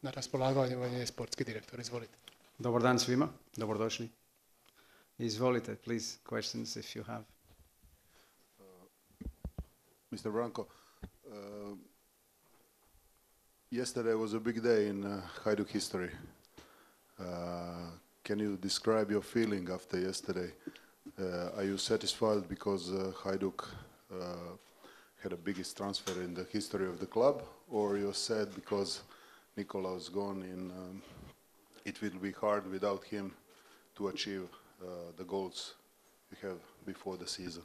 na raspolaganju vam je sportski direktor. Izvolite. Dobar dan svima, dobrodošli. Izvolite, please, questions if you have. Mr. Branco, yesterday was a big day in Hajduk history. Can you describe your feeling after yesterday? Are you satisfied because Hajduk had the biggest transfer in the history of the club, or you're sad because Nikola was gone and it will be hard without him to achieve the goals we have before the season?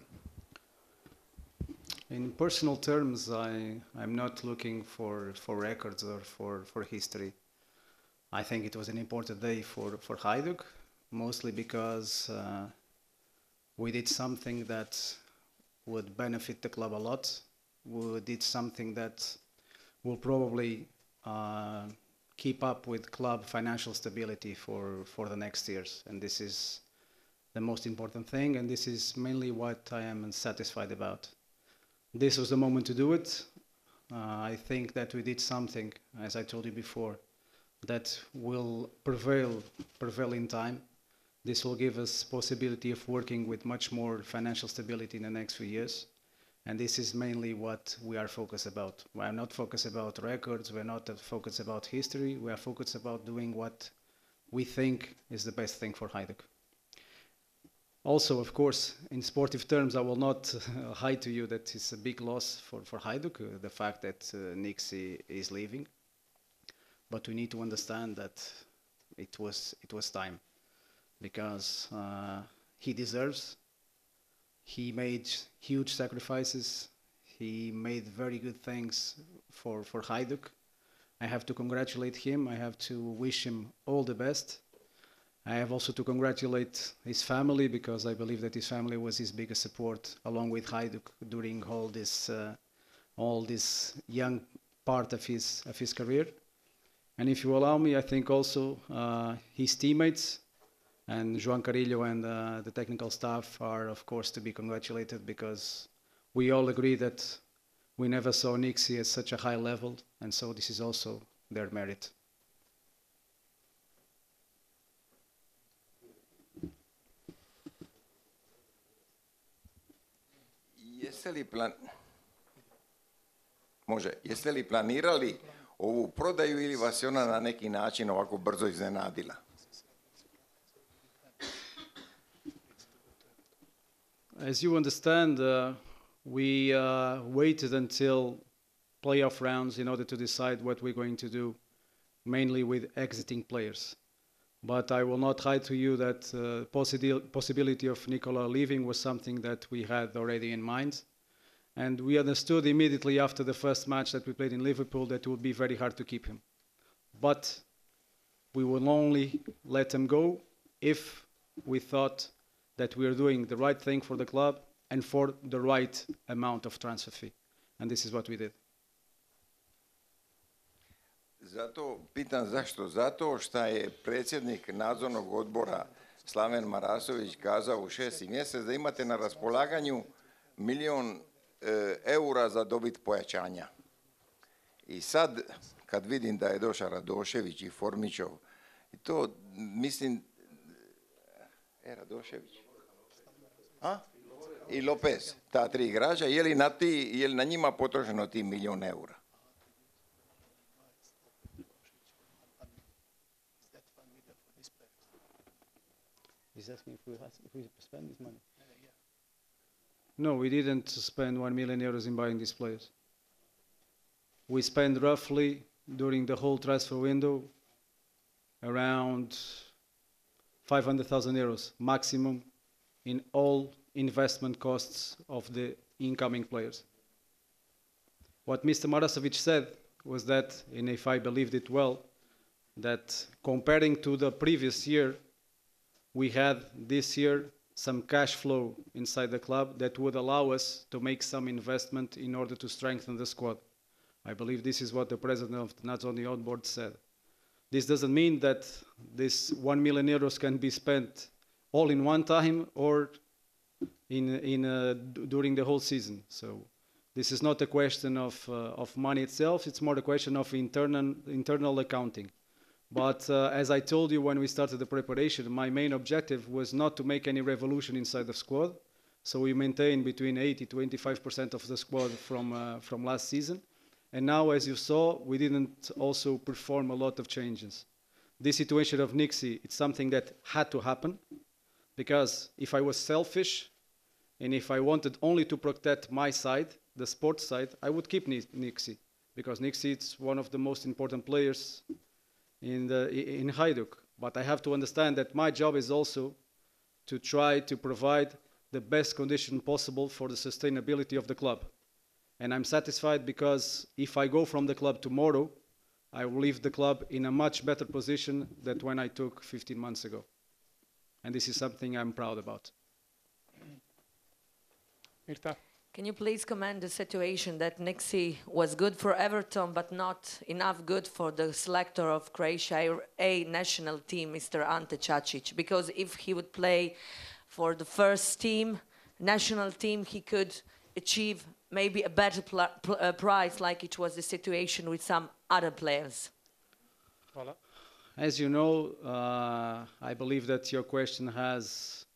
In personal terms, I'm not looking for records or for history. I think it was an important day for Hajduk, mostly because we did something that would benefit the club a lot. We did something that will probably keep up with club financial stability for the next years. And this is the most important thing, and this is mainly what I am satisfied about. This was the moment to do it. I think that we did something, as I told you before, that will prevail in time. This will give us possibility of working with much more financial stability in the next few years. And this is mainly what we are focused about. We are not focused about records, we're not focused about history, we are focused about doing what we think is the best thing for Hajduk. Also, of course, in sportive terms, I will not hide to you that it's a big loss for Hajduk, the fact that Nixie is leaving. But we need to understand that it was time, because he deserves. He made huge sacrifices. He made very good things for Hajduk. I have to congratulate him. I have to wish him all the best. I have also to congratulate his family, because I believe that his family was his biggest support, along with Hajduk, during all this young part of his career. And if you allow me, I think also his teammates and João Carillo and the technical staff are, of course, to be congratulated, because we all agree that we never saw Nixie at such a high level, and so this is also their merit. Jeste li planirali ovu prodaju ili vas je ona na neki način ovako brzo iznenadila? As you understand, we waited until playoff rounds in order to decide what we're going to do, mainly with exiting players. But I will not hide to you that possibility of Nikola leaving was something that we had already in mind. And we understood immediately after the first match that we played in Liverpool that it would be very hard to keep him. But we will only let him go if we thought that we are doing the right thing for the club and for the right amount of transfer fee. And this is what we did. Zato pitam zašto? Zato što je predsjednik nadzornog odbora Slaven Marasović kazao u 6. mjesec da imate na raspolaganju €1.000.000 za dobit pojačanja. I sad, kad vidim da je došao Radošević i Formićov, i to mislim... Radošević? I Lopez, ta tri igrača, je li na njima potrošeno ti €1.000.000? He's asking if we spend this money. No, we didn't spend €1.000.000 in buying these players. We spent roughly, during the whole transfer window, around €500,000 maximum in all investment costs of the incoming players. What Mr. Marasovic said was that, and if I believed it well, that comparing to the previous year, we had this year some cash flow inside the club that would allow us to make some investment in order to strengthen the squad. I believe this is what the president of the Nadzorni board said. This doesn't mean that this €1.000.000 can be spent all in one time or during the whole season. So This is not a question of money itself, it's more a question of internal accounting. But as I told you when we started the preparation, my main objective was not to make any revolution inside the squad. So we maintained between 80 to 85% of the squad from last season. And now, as you saw, we didn't also perform a lot of changes. This situation of Nixie, it's something that had to happen, because if I was selfish and if I wanted only to protect my side, the sports side, I would keep Nixie, because Nixie is one of the most important players in Hajduk. But I have to understand that my job is also to try to provide the best condition possible for the sustainability of the club. And I'm satisfied because if I go from the club tomorrow, I will leave the club in a much better position than when I took 15 months ago. And this is something I'm proud about. Mirta? Can you please comment the situation that Nixie was good for Everton, but not enough good for the selector of Croatia A national team, Mr. Ante Čačić? Because if he would play for the first team, national team, he could achieve maybe a better prize, like it was the situation with some other players. Hvala. As you know, I believe that your question has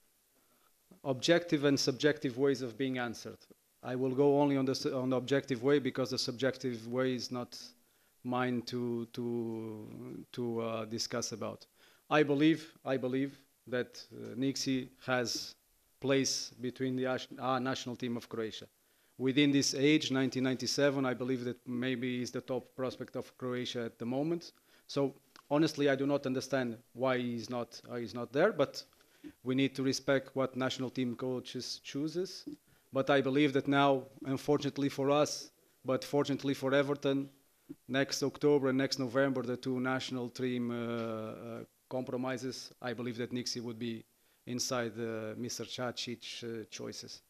objective and subjective ways of being answered. I will go only on the objective way, because the subjective way is not mine to discuss about. I believe that Nixie has place between the national team of Croatia. Within this age, 1997, I believe that maybe he's the top prospect of Croatia at the moment. So honestly, I do not understand why he's not there, but we need to respect what national team coaches chooses. But I believe that now, unfortunately for us, but fortunately for Everton, next October and next November, the two national team compromises, I believe that Nixie would be inside Mr. Čačić choices.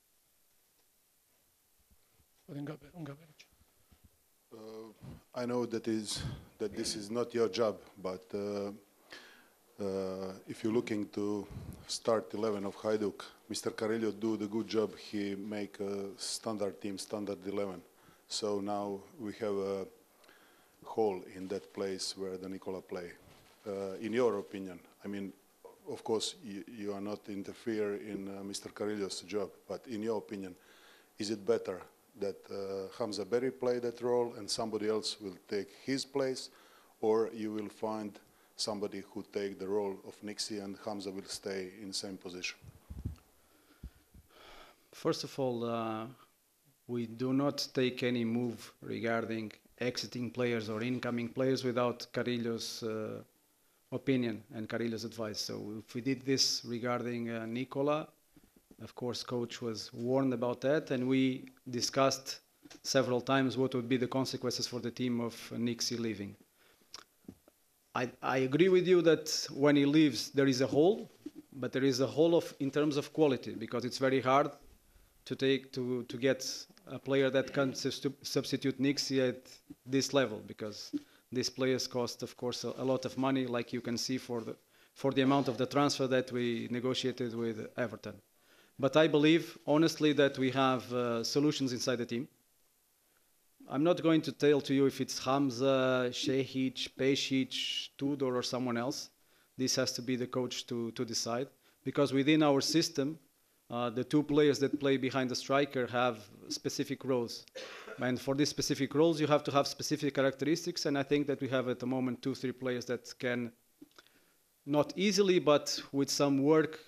I know that this is not your job, but if you're looking to start 11 of Hajduk, Mr. Carrillo do the good job. He make a standard team, standard 11. So now we have a hole in that place where the Nikola play. In your opinion, I mean, of course, you are not interfere in Mr. Carrillo's job, but in your opinion, is it better that Hamza Berry play that role and somebody else will take his place, or you will find somebody who take the role of Nixie and Hamza will stay in the same position? First of all, we do not take any move regarding exiting players or incoming players without Carrillo's opinion and Carrillo's advice. So if we did this regarding Nikola, of course, coach was warned about that, and we discussed several times what would be the consequences for the team of Nixie leaving. I agree with you that when he leaves, there is a hole, but there is a hole in terms of quality, because it's very hard to get a player that can substitute Nixie at this level, because these players cost, of course, a lot of money, like you can see for the amount of the transfer that we negotiated with Everton. But I believe, honestly, that we have solutions inside the team. I'm not going to tell to you if it's Hamza, Šehić, Pešić, Tudor, or someone else. This has to be the coach to decide. Because within our system, the two players that play behind the striker have specific roles. And for these specific roles, you have to have specific characteristics. And I think that we have at the moment 2-3 players that can, not easily, but with some work,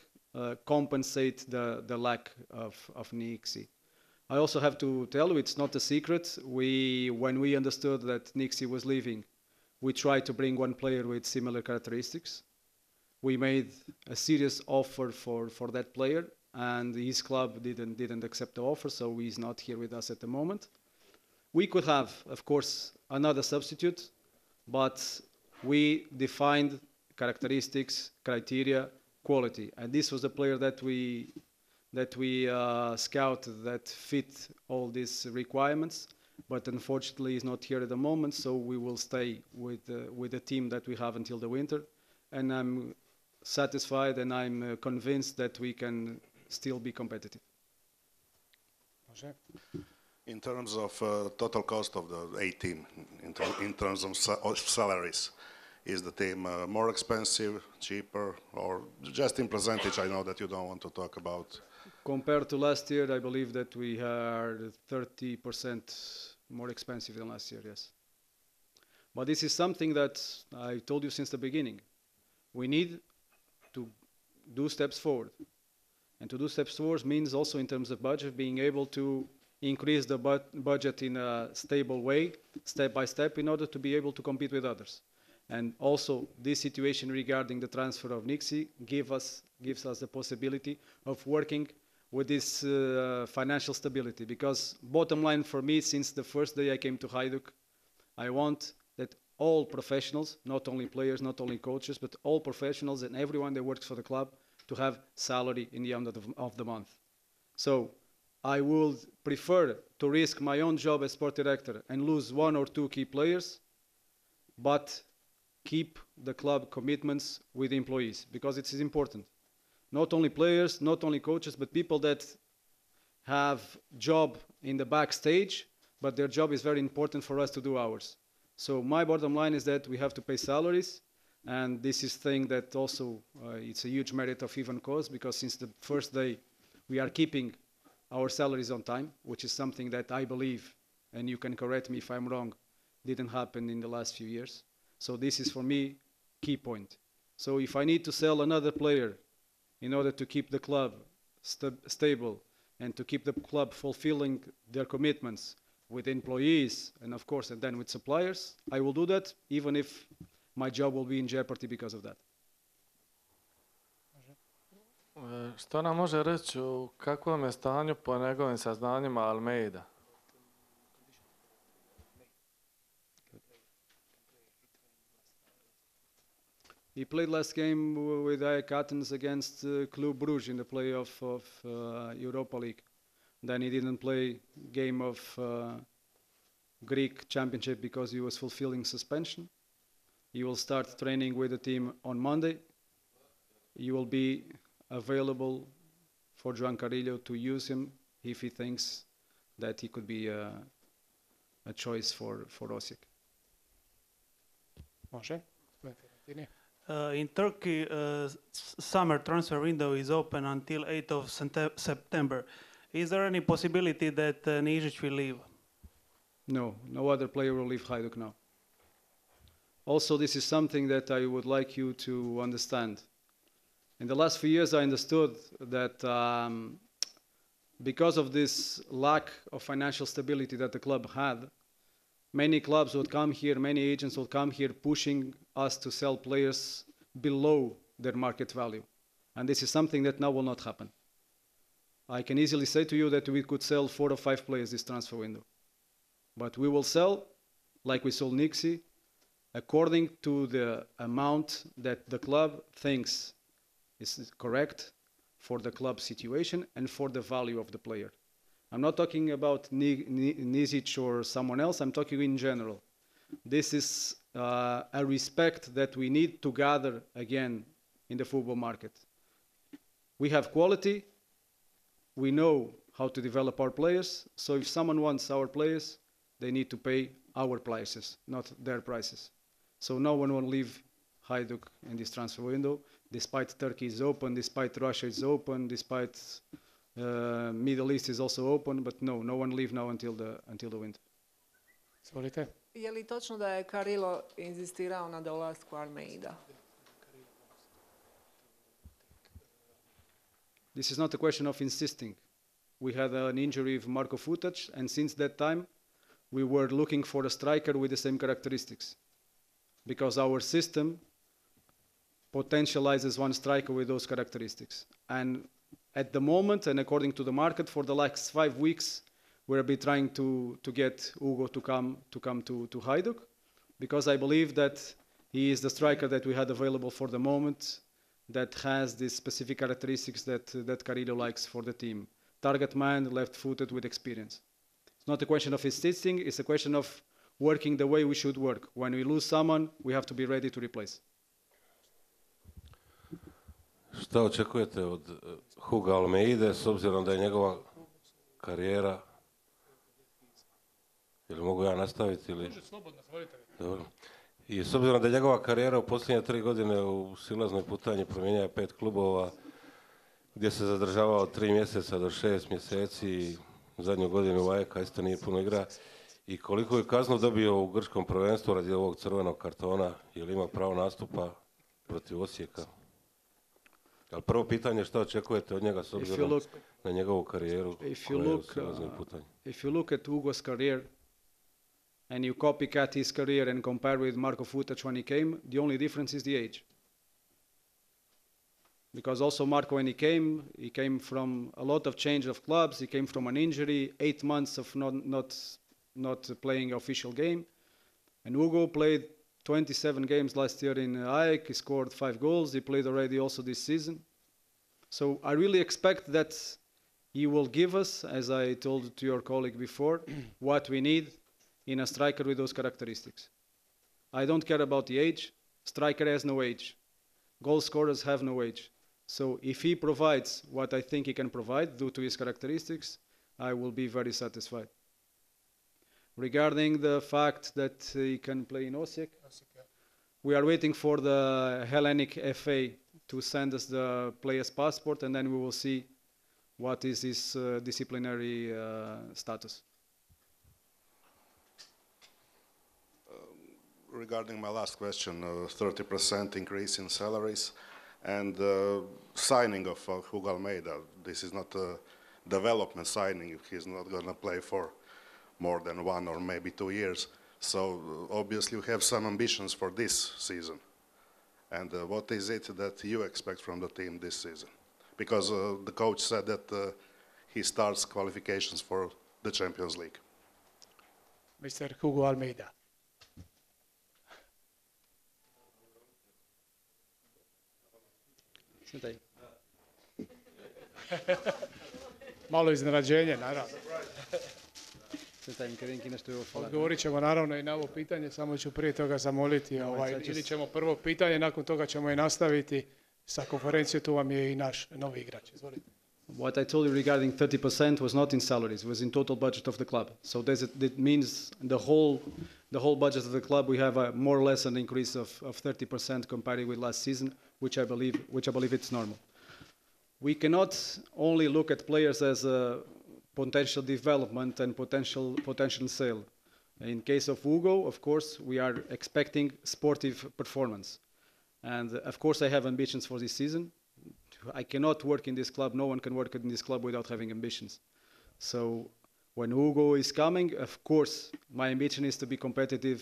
compensate the lack of Nixie. I also have to tell you, it's not a secret. When we understood that Nixie was leaving, we tried to bring one player with similar characteristics. We made a serious offer for that player, and his club didn't accept the offer, so he's not here with us at the moment. We could have, of course, another substitute, but we defined characteristics, criteria, quality, and this was a player that we scouted that fit all these requirements, but unfortunately he's not here at the moment, so we will stay with the team that we have until the winter, and I'm satisfied and I'm convinced that we can still be competitive. In terms of total cost of the A team, in terms of salaries, is the team more expensive, cheaper, or just in percentage? I know that you don't want to talk about. Compared to last year, I believe that we are 30% more expensive than last year, yes. But this is something that I told you since the beginning. We need to do steps forward. And to do steps forward means also in terms of budget, being able to increase the budget in a stable way, step by step, in order to be able to compete with others. And also, this situation regarding the transfer of Nixie gives us the possibility of working with this financial stability. Because bottom line for me, since the first day I came to Hajduk, I want that all professionals, not only players, not only coaches, but all professionals and everyone that works for the club to have salary in the end of the month. So I would prefer to risk my own job as sport director and lose 1 or 2 key players, but keep the club commitments with employees, because it is important. Not only players, not only coaches, but people that have job in the backstage, but their job is very important for us to do ours. So my bottom line is that we have to pay salaries, and this is thing that also it's a huge merit of Ivan Koz, because since the first day we are keeping our salaries on time, which is something that I believe, and you can correct me if I'm wrong, didn't happen in the last few years. So this is for me key point. So if I need to sell another player in order to keep the club stable and to keep the club fulfilling their commitments with employees and of course and then with suppliers, I will do that even if my job will be in jeopardy because of that. Što nam može reći u kakvom je stanju po njegovim saznanjima Almeida? He played last game with Ajax Athens against Club Brugge in the playoff of Europa League. Then he didn't play game of Greek championship because he was fulfilling suspension. He will start training with the team on Monday. He will be available for Joan Carrillo to use him if he thinks that he could be a choice for Osijek. Može. In Turkey, summer transfer window is open until 8th of September. Is there any possibility that Nižić will leave? No, no other player will leave Hajduk now. Also, this is something that I would like you to understand. In the last few years, I understood that because of this lack of financial stability that the club had, many clubs would come here, many agents would come here pushing us to sell players below their market value. And this is something that now will not happen. I can easily say to you that we could sell 4 or 5 players this transfer window. But we will sell, like we sold Nixie, according to the amount that the club thinks is correct for the club situation and for the value of the player. I'm not talking about Nižić or someone else, I'm talking in general. This is a respect that we need to gather again in the football market. We have quality, we know how to develop our players, so if someone wants our players, they need to pay our prices, not their prices. So no one will leave Hajduk in this transfer window, despite Turkey is open, despite Russia is open, despite Middle East is also open, but no one leave now until the winter. Izvolite. Je li točno da je Carrillo inzistirao na dolasku Almeida? This is not a question of insisting. We had an injury of Marko Futac, and since that time, we were looking for a striker with the same characteristics. Because our system potentializes one striker with those characteristics. And at the moment, and according to the market, for the last 5 weeks, we'll be trying to get Hugo to come to Hajduk, because I believe that he is the striker that we had available for the moment that has these specific characteristics that Carrillo likes for the team. Target man, left-footed with experience. It's not a question of insisting, it's a question of working the way we should work. When we lose someone, we have to be ready to replace. Šta očekujete od Huga Almeide s obzirom da je njegova karijera Ili mogu ja nastaviti ili... Može slobodno, zvolite. Dobro. I s obzirom da je njegova karijera u posljednje 3 godine u silaznoj putanji promijenila 5 klubova, gdje se zadržavao 3 mjeseca do 6 mjeseci i zadnju godinu u AEK isto nije puno igra. I koliko je kaznu dobio u grčkom prvenstvu radi ovog crvenog kartona, je li ima pravo nastupa protiv Osijeka? Ali prvo pitanje, što očekujete od njega s obzirom na njegovu karijeru koja je u silaznoj putanji? If you look at Hugo's career and you copycat his career and compare with Marko Futic when he came, the only difference is the age. Because also Marko, when he came from a lot of change of clubs. He came from an injury, 8 months of not playing official game. And Hugo played 27 games last year in AEK. He scored 5 goals. He played already also this season. So I really expect that he will give us, as I told to your colleague before, what we need in a striker with those characteristics. I don't care about the age. Striker has no age. Goal scorers have no age. So if he provides what I think he can provide due to his characteristics, I will be very satisfied. Regarding the fact that he can play in Osijek, we are waiting for the Hellenic FA to send us the player's passport, and then we will see what is his disciplinary status. Regarding my last question, 30% increase in salaries and signing of Hugo Almeida. This is not a development signing. He's not going to play for more than 1 or maybe 2 years. So obviously you have some ambitions for this season. And what is it that you expect from the team this season? Because the coach said that he starts qualifications for the Champions League. Mr. Hugo Almeida. Malo iznenađenje, naravno. Odgovorit ćemo naravno i na ovo pitanje, samo ću prije toga zamoliti, ili ćemo prvo pitanje, nakon toga ćemo i nastaviti sa konferencijom, tu vam je i naš novi igrač. Izvolite. What I told you regarding 30% was not in salaries, it was in total budget of the club. So that means the whole budget of the club, we have a more or less an increase of 30% compared with last season, which I believe it's normal. We cannot only look at players as a potential development and potential sale. In case of Hugo, of course, we are expecting sportive performance. And of course I have ambitions for this season. I cannot work in this club, no one can work in this club without having ambitions. So when Hugo is coming, of course, my ambition is to be competitive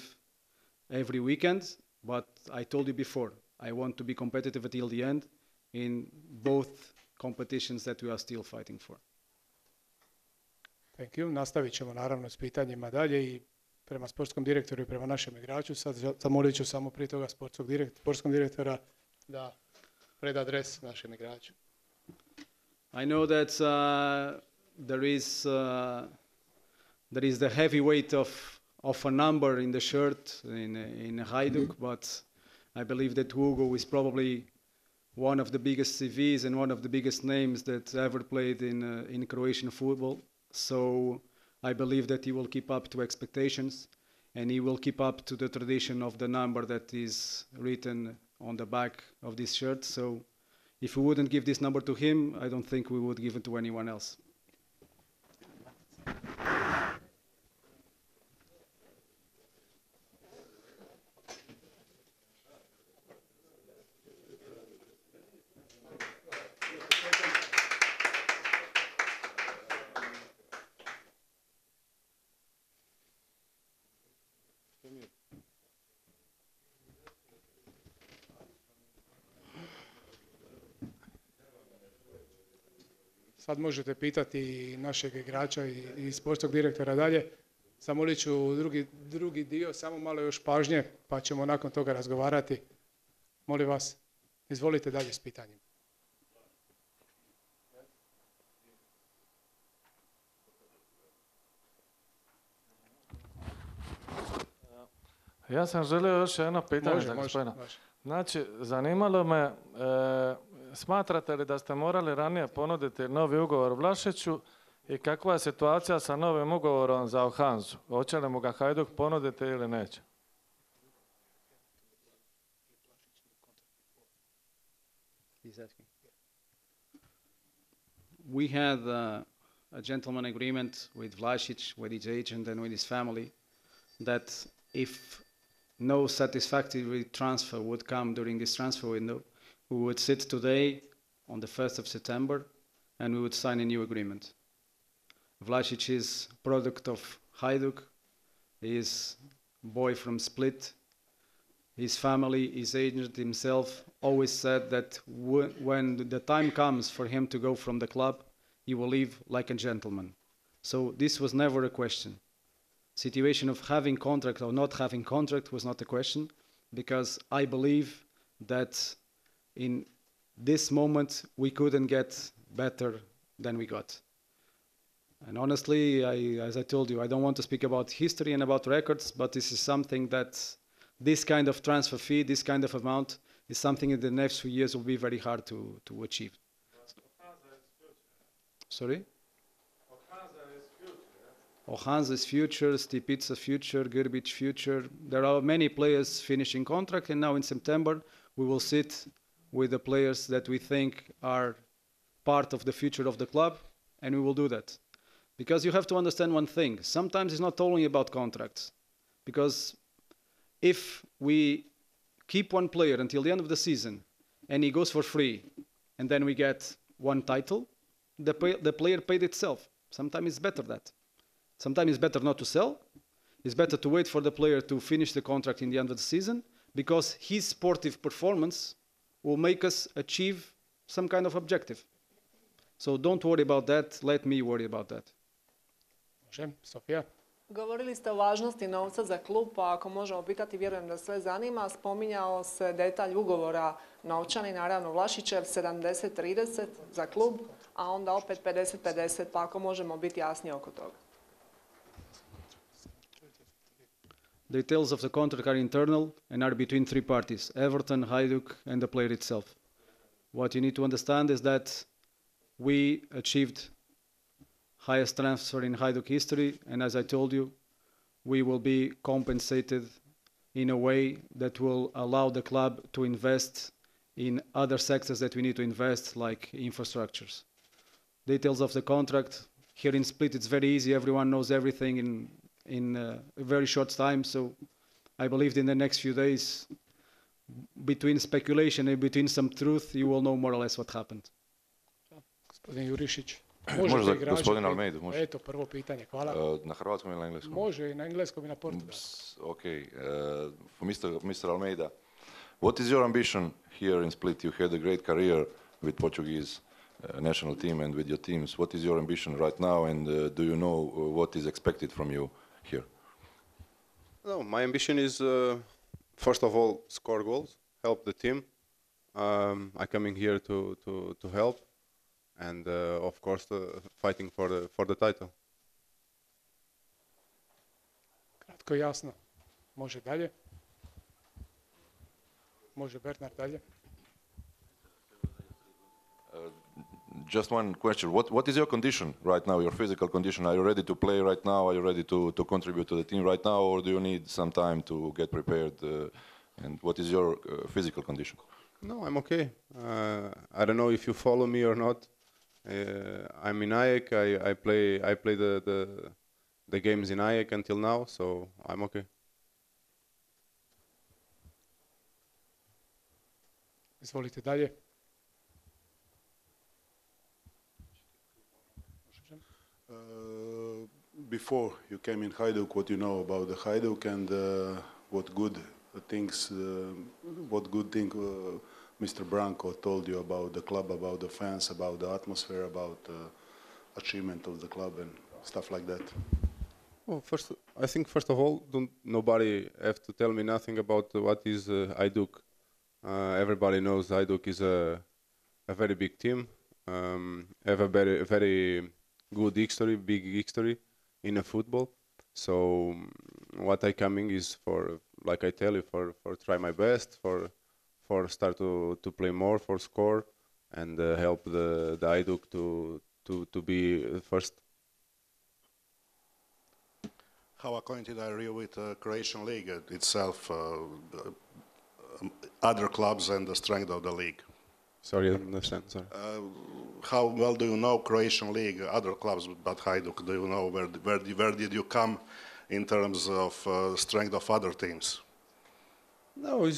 every weekend, but I told you before, I want to be competitive until the end in both competitions that we are still fighting for. Thank you. Nastavit ćemo naravno s pitanjima dalje i prema sportskom direktoru i prema našem igraču. Sad zamolit ću samo prije toga sportskog direktora da preda adres našem igraču. I know that there is the heavy weight of a number in the shirt in Hajduk, but I believe that Hugo is probably one of the biggest CVs and one of the biggest names that ever played in Croatian football. So I believe that he will keep up to expectations and he will keep up to the tradition of the number that is written on the back of this shirt. So if we wouldn't give this number to him, I don't think we would give it to anyone else. Sad možete pitati i našeg igrača i sportskog direktora dalje. Zamolit ću drugi dio, samo malo još pažnje, pa ćemo nakon toga razgovarati. Molim vas, izvolite dalje s pitanjem. Ja sam želio još jedno pitanje za gospodina. Znači, zanimalo me, smatrate li da ste morali ranije ponuditi novi ugovor Vlašiću I kakva je situacija sa novim ugovorom za Ohanzu? Hoće li mu ga Hajduk ponuditi ili neće? We had a gentleman agreement with Vlasic, with his agent and with his family, that if no satisfactory transfer would come during this transfer window, we would sit today on the 1st of September and we would sign a new agreement. Vlasic is product of Hajduk, he is boy from Split. His family, his agent himself always said that when the time comes for him to go from the club, he will leave like a gentleman. So this was never a question. Situation of having contract or not having contract was not a question, because I believe that in this moment we couldn't get better than we got. And honestly, as I told you, I don't want to speak about history and about records, but this is something that this kind of transfer fee, this kind of amount, is something in the next few years will be very hard to achieve. Sorry? Ohanza's future, Stipica's future, Grbić's future. There are many players finishing contract, and now in September we will sit with the players that we think are part of the future of the club, and we will do that. Because you have to understand one thing, sometimes it's not only about contracts. Because if we keep one player until the end of the season and he goes for free and then we get one title, the player paid itself. Sometimes it's better that. Sometimes it's better not to sell. It's better to wait for the player to finish the contract in the end of the season, because his sportive performance will make us achieve some kind of objective. So don't worry about that, let me worry about that. Može, Sofija? Govorili ste o važnosti novca za klub, pa ako možemo pitati, vjerujem da sve zanima. Spominjao se detalj ugovora novčani, naravno Vlašićev, 70-30 za klub, a onda opet 50-50, pa ako možemo biti jasniji oko toga. Details of the contract are internal and are between three parties, Everton, Hajduk and the player itself. What you need to understand is that we achieved highest transfer in Hajduk history, and as I told you, we will be compensated in a way that will allow the club to invest in other sectors that we need to invest, like infrastructures. Details of the contract, here in Split it's very easy, everyone knows everything in a very short time, so I believe in the next few days, between speculation and between some truth, you will know more or less what happened. Gospodin Jurišić. Može za gospodin Almeidu, može. Eto, prvo pitanje, hvala. Na hrvatskom ili na engleskom? Može i na engleskom i na portugalskom. Okay, for Mr. Almeida, what is your ambition here in Split? You had a great career with Portuguese national team and with your teams. What is your ambition right now, and do you know what is expected from you here? No, my ambition is, first of all, score goals, help the team. I'm coming here to help, and of course, fighting for the title. Kratko i jasno. Može dalje? Može Bernard dalje? Just one question. What is your condition right now, your physical condition? Are you ready to play right now? Are you ready to contribute to the team right now, or do you need some time to get prepared? And what is your physical condition? No, I'm okay. I don't know if you follow me or not. I'm in Ajax. I play the games in Ajax until now, so I'm okay. Izvolite dalje. Before you came in Hajduk, what you know about the Hajduk, and what good thing Mr. Branco told you about the club, about the fans, about the atmosphere, about achievement of the club and stuff like that? Well, I think first of all, nobody have to tell me nothing about what is Hajduk. Everybody knows Hajduk is a very big team, have a very good history, big history in a football. So what I coming is for, like I tell you, for try my best, for start to play more, for score, and help the Hajduk to be first How acquainted are you with the Croatian league itself, other clubs and the strength of the league? Sorry, I don't understand. Sorry. How well do you know Croatian league, other clubs but Hajduk? Do you know where did you come in terms of strength of other teams? No,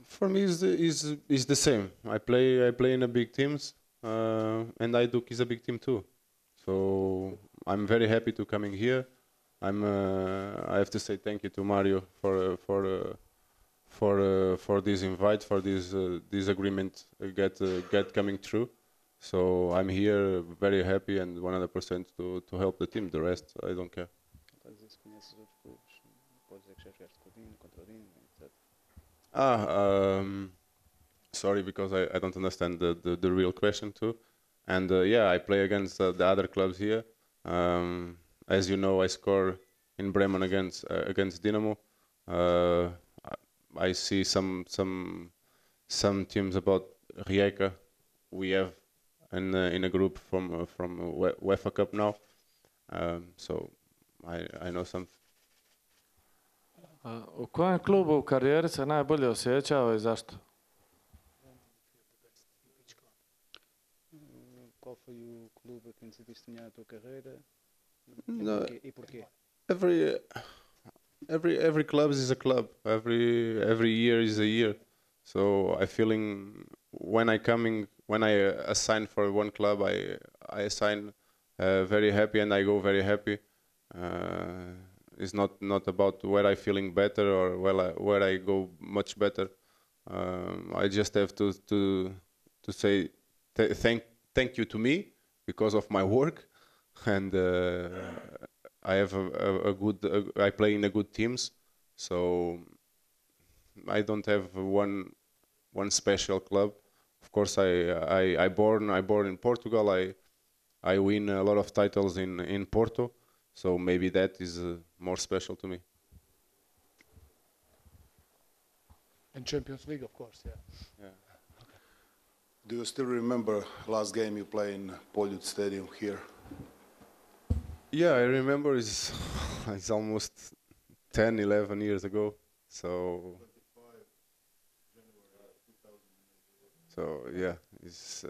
for me is the same. I play in a big teams, and Hajduk is a big team too. So I'm very happy to coming here. I have to say thank you to Mario for this invite, for this agreement get coming through. So I'm here very happy and 100% to help the team. The rest I don't care. Sorry, because I don't understand the real question too. And yeah, I play against the other clubs here. As you know, I score in Bremen against Dinamo. I see some teams about Rijeka. We have in a group from UEFA Cup now. So I know some. U kojem klubu u karijeri se najbolje osjećao i zašto? Qual foi o clube que sentiste na tua carreira? No, E porquê? every club is a club. Every year is a year. So I feeling when I assign for one club, I assign very happy and I go very happy. It's not about where I feeling better or where I go much better. I just have to say thank you to me because of my work, and I have I play in a good teams, so I don't have one special club. Of course, I born in Portugal. I win a lot of titles in Porto, so maybe that is more special to me. And Champions League, of course, yeah. Yeah. Do you still remember last game you played in Poljud Stadium here? Yeah, I remember. It's almost 10, 11 years ago. So yeah, it's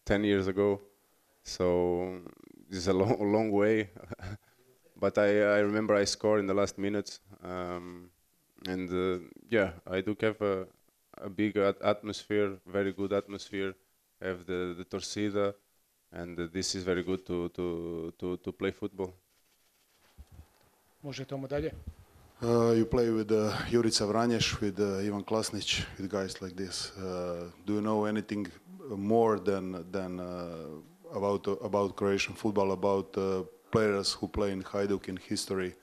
10 years ago. So it's a long way. But I remember I scored in the last minutes. And yeah, I do have a big atmosphere, very good atmosphere. Have the torcida, and this is very good to play football. Može Tomo dalje? You play with Jurica Vranješ, with Ivan Klasnić, with guys like this. Do you know anything more than about Croatian football, about players who play in Hajduk in history?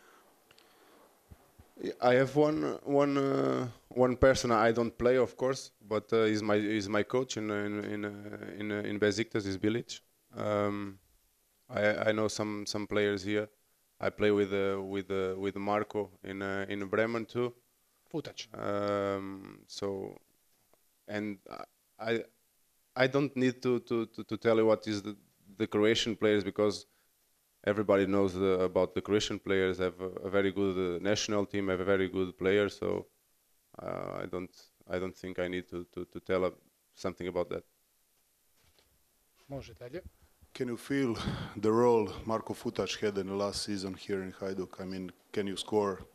I have one person I don't play, of course, but is my coach in Besiktas, is Bilic. I know some players here. I play with Marco in Bremen too. Futač. So, and I don't need to tell you what is the Croatian players, because everybody knows about the Croatian players. Have a very good national team, have a very good player. So I don't think I need to tell something about that. Može dalje. Can you feel the role Marko Futač had in the last season here in Hajduk? I mean, can you score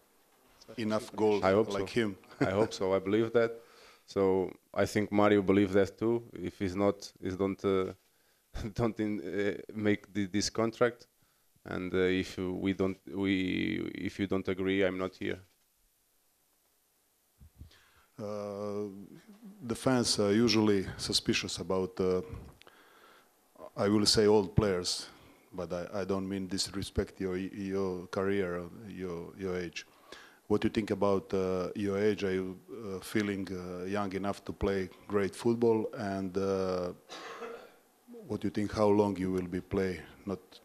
enough goals like him? I hope so. I believe that. So I think Mario believes that too. If he's not, don't make this contract. And if you don't agree, I'm not here. The fans are usually suspicious about, I will say, old players, but I don't mean disrespect your career, your age. What do you think about your age? Are you feeling young enough to play great football? And what do you think? How long you will be play?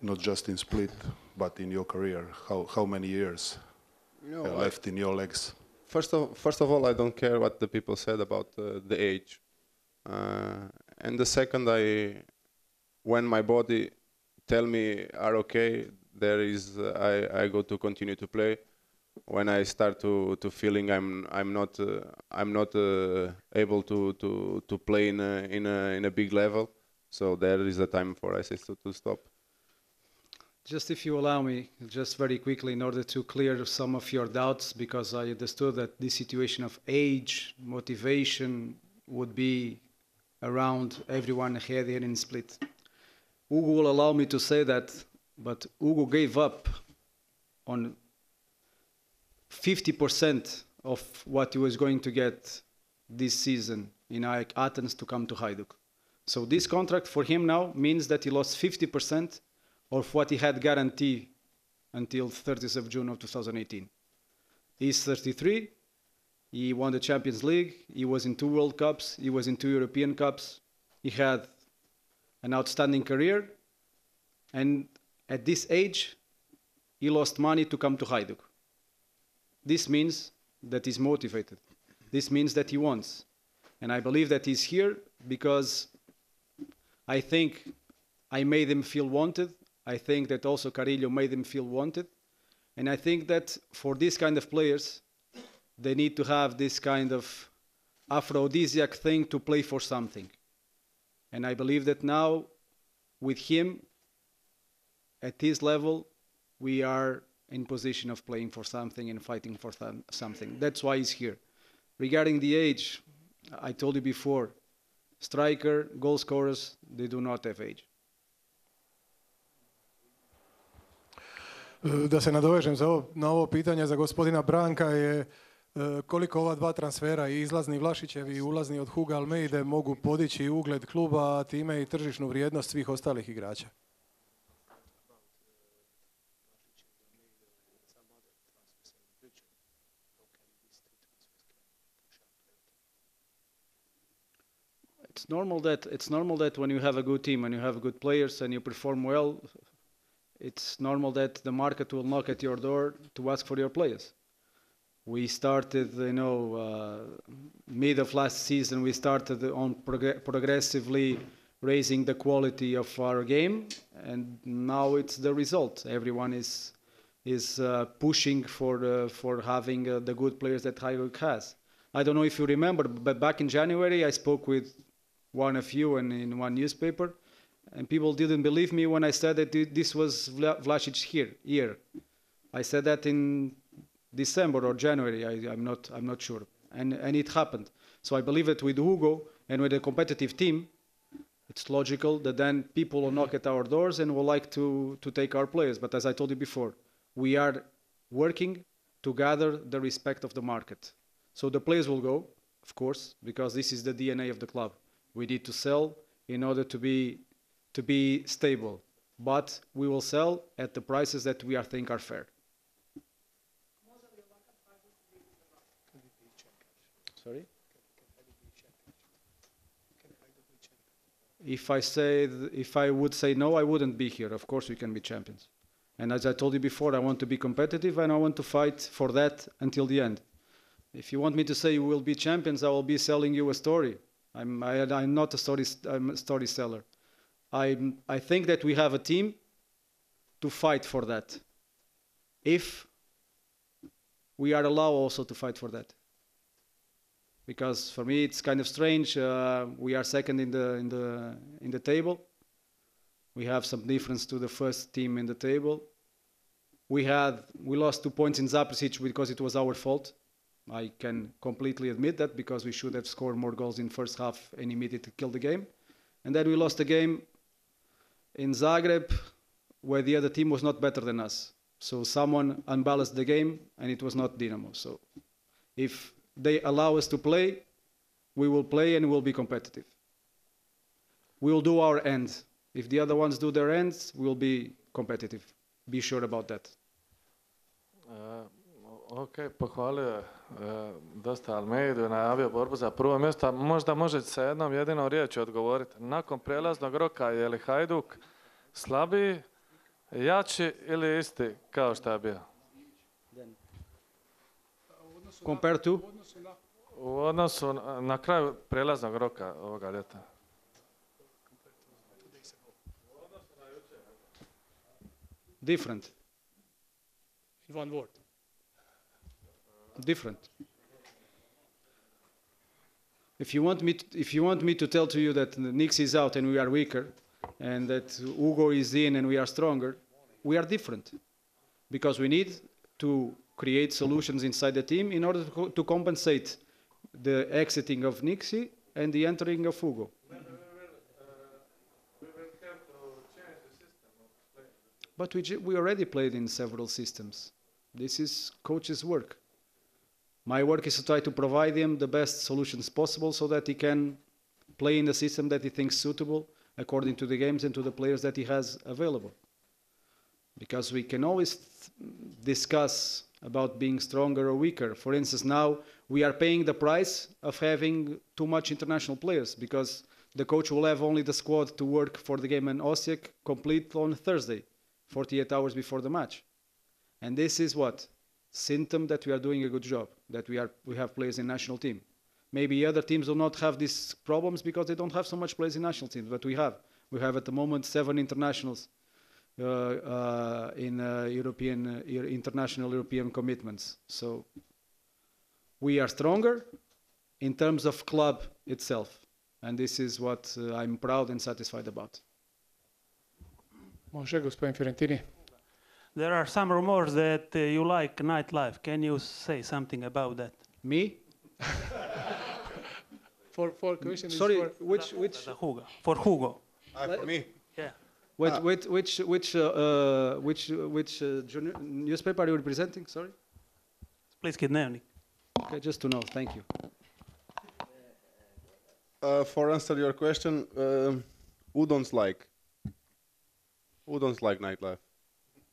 Not just in Split, but in your career. How many years left in your legs? First of all, I don't care what the people said about the age. And the second, when my body tell me are okay, I go to continue to play. when I start to feeling I'm not able to play in a big level. So there is a time for us to stop. Just if you allow me, just very quickly, in order to clear some of your doubts, because I understood that this situation of age, motivation would be around everyone here in Split. Hugo will allow me to say that, but Hugo gave up on 50% of what he was going to get this season in Athens to come to Hajduk. So this contract for him now means that he lost 50% of what he had guaranteed until 30th of June of 2018. He's 33, he won the Champions League, he was in 2 World Cups, he was in 2 European Cups, he had an outstanding career, and at this age, he lost money to come to Hajduk. This means that he's motivated. This means that he wants. And I believe that he's here because I think I made him feel wanted. I think that also Carillo made him feel wanted. And I think that for these kind of players, they need to have this kind of aphrodisiac thing to play for something. And I believe that now, with him, at his level, we are in position of playing for something and fighting for something. That's why he's here. Regarding the age, I told you before, striker, goal scorers, they do not have age. Da se nadovežem na ovo pitanje za gospodina Branka je koliko ova 2 transfera, i izlazni Vlašićevi i ulazni od Huga Almeide, mogu podići ugled kluba, a time i tržišnu vrijednost svih ostalih igrača. It's normal that when you have a good team, when you have good players and you perform well, it's normal that the market will knock at your door to ask for your players. We started, mid of last season, we started on progressively raising the quality of our game, and now it's the result. Everyone is pushing for having the good players that Hajduk has. I don't know if you remember, but back in January I spoke with one of you and in one newspaper, and people didn't believe me when I said that this was Vlašić here. I said that in December or January, I'm not sure, and it happened. So I believe that with Hugo and with a competitive team, it's logical that then people will knock at our doors and will like to take our players. But as I told you before, we are working to gather the respect of the market. So the players will go, of course, because this is the DNA of the club. We need to sell in order to be stable, but we will sell at the prices that we think are fair. Sorry? If I would say no, I wouldn't be here. Of course we can be champions. And as I told you before, I want to be competitive and I want to fight for that until the end. If you want me to say you will be champions, I will be selling you a story. I'm not a story seller. I think that we have a team to fight for that. If we are allowed also to fight for that. Because for me it's kind of strange. We are second in the table. We have some difference to the first team in the table. We lost 2 points in Zaprisic because it was our fault. I can completely admit that, because we should have scored more goals in first half and immediately killed the game. And then we lost a game in Zagreb where the other team was not better than us. So someone unbalanced the game and it was not Dinamo. So if they allow us to play, we will play and we'll be competitive. We will do our end. If the other ones do their ends, we'll be competitive. Be sure about that. Ok, pohvalio je dosta Almeidu i najavio borbu za prvo mjesto. Možda možete sa jednom jedinom riječju odgovoriti. Nakon prijelaznog roka je li Hajduk slabiji, jači ili isti kao što je bio? Compared to? U odnosu na kraju prijelaznog roka ovoga ljeta. Different. In one word. different. If you want me to tell to you that Nix is out and we are weaker, and that Hugo is in and we are stronger, we are different. Because we need to create solutions inside the team in order to compensate the exiting of Nixie and the entering of Hugo. But we already played in several systems. This is coach's work. My work is to try to provide him the best solutions possible so that he can play in the system that he thinks suitable according to the games and to the players that he has available. Because we can always discuss about being stronger or weaker. For instance, now we are paying the price of having too much international players because the coach will have only the squad to work for the game in Osijek complete on Thursday, 48 hours before the match. And this is what? Symptom that we are doing a good job, that we have players in national team. Maybe other teams will not have these problems because they don't have so much players in national teams, but we have. We have at the moment 7 internationals in international European commitments. So we are stronger in terms of club itself. And this is what I'm proud and satisfied about. Može, gospodin Fiorentini. There are some rumors that you like nightlife. Can you say something about that? Me? For question Sorry, is for which Hugo. For Hugo. For me? Yeah. Which newspaper are you representing? Sorry. Splitski dnevnik. Okay, just to know. Thank you. For answer your question, who don't like nightlife?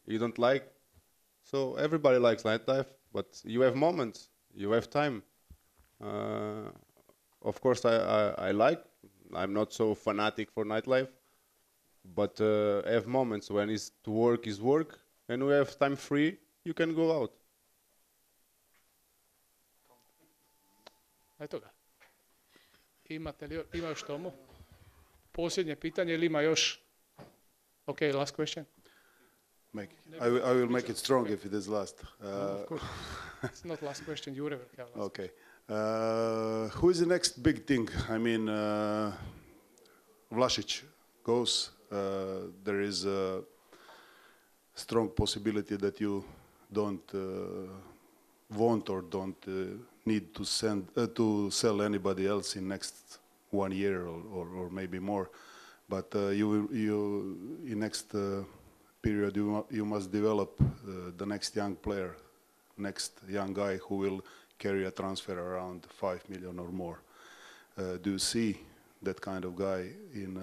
You don't like? So everybody likes nightlife, but you have moments, you have time. Of course, I like. I'm not so fanatic for nightlife, but I have moments when it's to work is work, and we have time free. You can go out. Eto ga. Ima još tomu? Posljednje pitanje ili ima još? Okay, last question. I will make it strong if it is last. Of course. It's not last question. You ever have last. Okay. Who is the next big thing? I mean, Vlašić goes. There is a strong possibility that you don't want or don't need to sell anybody else in next 1 year or maybe more. But in next period you must develop the next young player, next young guy who will carry a transfer around 5 million or more. Do you see that kind of guy in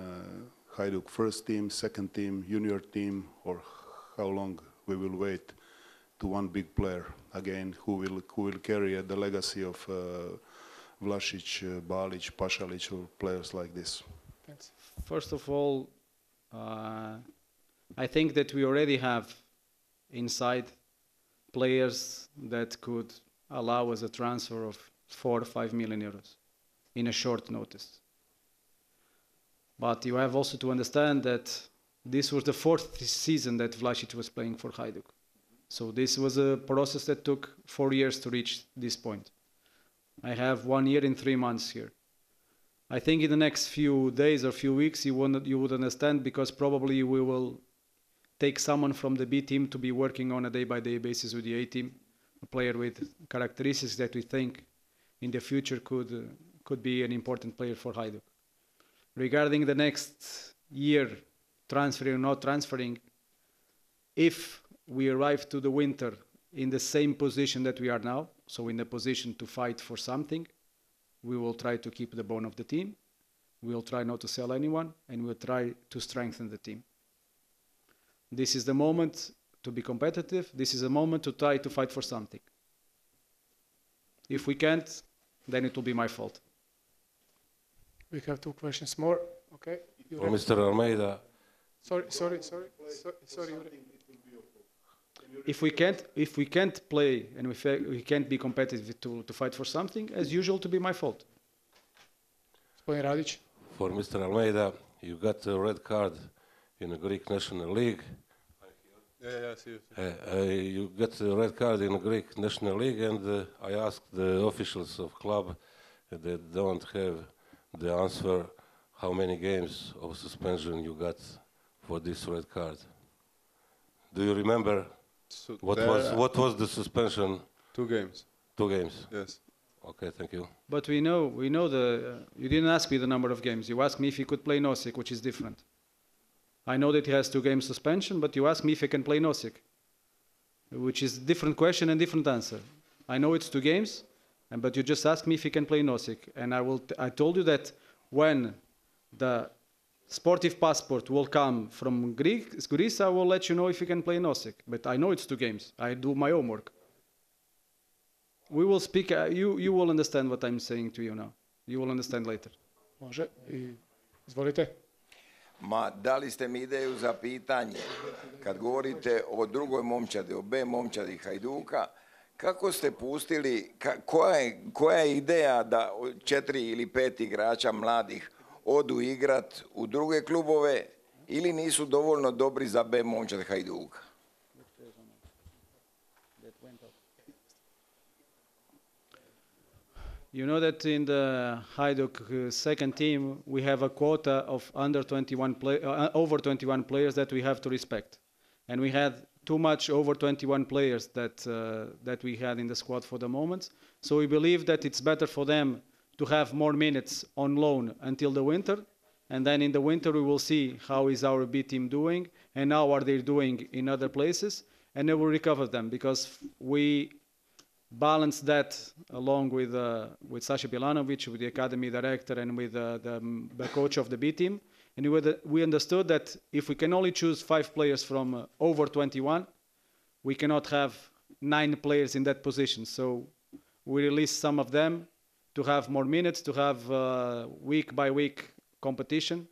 Hajduk first team, second team, junior team, or how long we will wait to one big player again who will carry the legacy of Vlašić, Balić, Pašalić, or players like this? Thanks. First of all, I think that we already have inside players that could allow us a transfer of 4 or 5 million euros in a short notice. But you have also to understand that this was the 4th season that Vlašić was playing for Hajduk. So this was a process that took 4 years to reach this point. I have 1 year and 3 months here. I think in the next few days or few weeks you would understand, because probably we will take someone from the B team to be working on a day-by-day basis with the A team, a player with characteristics that we think in the future could be an important player for Hajduk. Regarding the next year, transferring or not transferring, if we arrive to the winter in the same position that we are now, so in the position to fight for something, we will try to keep the bone of the team. We will try not to sell anyone, and we'll try to strengthen the team. This is the moment to be competitive. This is a moment to try to fight for something. If we can't, then it will be my fault. We have 2 questions more. Okay. For Mr. Almeida. Sorry. If we can't play and we can't be competitive to fight for something, as usual, to be my fault. Gospodin Radić. For Mr. Almeida, you got a red card in the Greek National League. Yeah, see you. You got a red card in the Greek National League, and I asked the officials of club that don't have the answer how many games of suspension you got for this red card. Do you remember So what was the suspension? 2 games. 2 games. Yes. Okay, thank you. But we know you didn't ask me the number of games. You asked me if he could play Nosik, which is different. I know that he has 2 games suspension, but you asked me if he can play Nosik, which is different question and different answer. I know it's 2 games, but you just asked me if he can play Nosik, and I told you that when the sportive passport will come from Greece, I will let you know if he can play Nosik. But I know it's 2 games. I do my homework. We will speak. You will understand what I'm saying to you now. You will understand later. Može. Izvolite. Ma dali ste mi ideju za pitanje. Kad govorite o drugoj momčadi, o B momčadi Hajduka, kako ste pustili, koja je ideja da 4 ili 5 igrača mladih odu igrat u druge klubove ili nisu dovoljno dobri za B momčad Hajduka? You know that in the Hajduk second team we have a quota of over 21 players that we have to respect, and we had too much over 21 players that we had in the squad for the moment. So we believe that it's better for them to have more minutes on loan until the winter, and then in the winter we will see how is our B team doing and how are they doing in other places, and then we'll recover them, because we balance that along with Sasha Bilanovic, with the academy director, and with the coach of the B team. And we understood that if we can only choose 5 players from over 21, we cannot have 9 players in that position. So we released some of them to have more minutes, to have week by week competition,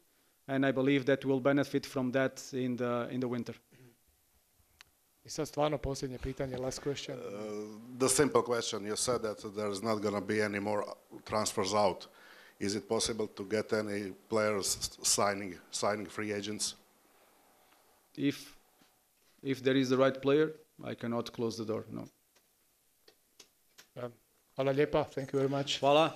and I believe that we'll benefit from that in the winter. I sad stvarno posljednje pitanje, last question. The simple question, you said that there's not going to be any more transfers out. Is it possible to get any players signing free agents? If there is the right player, I cannot close the door, no. Hvala lijepa, thank you very much. Hvala.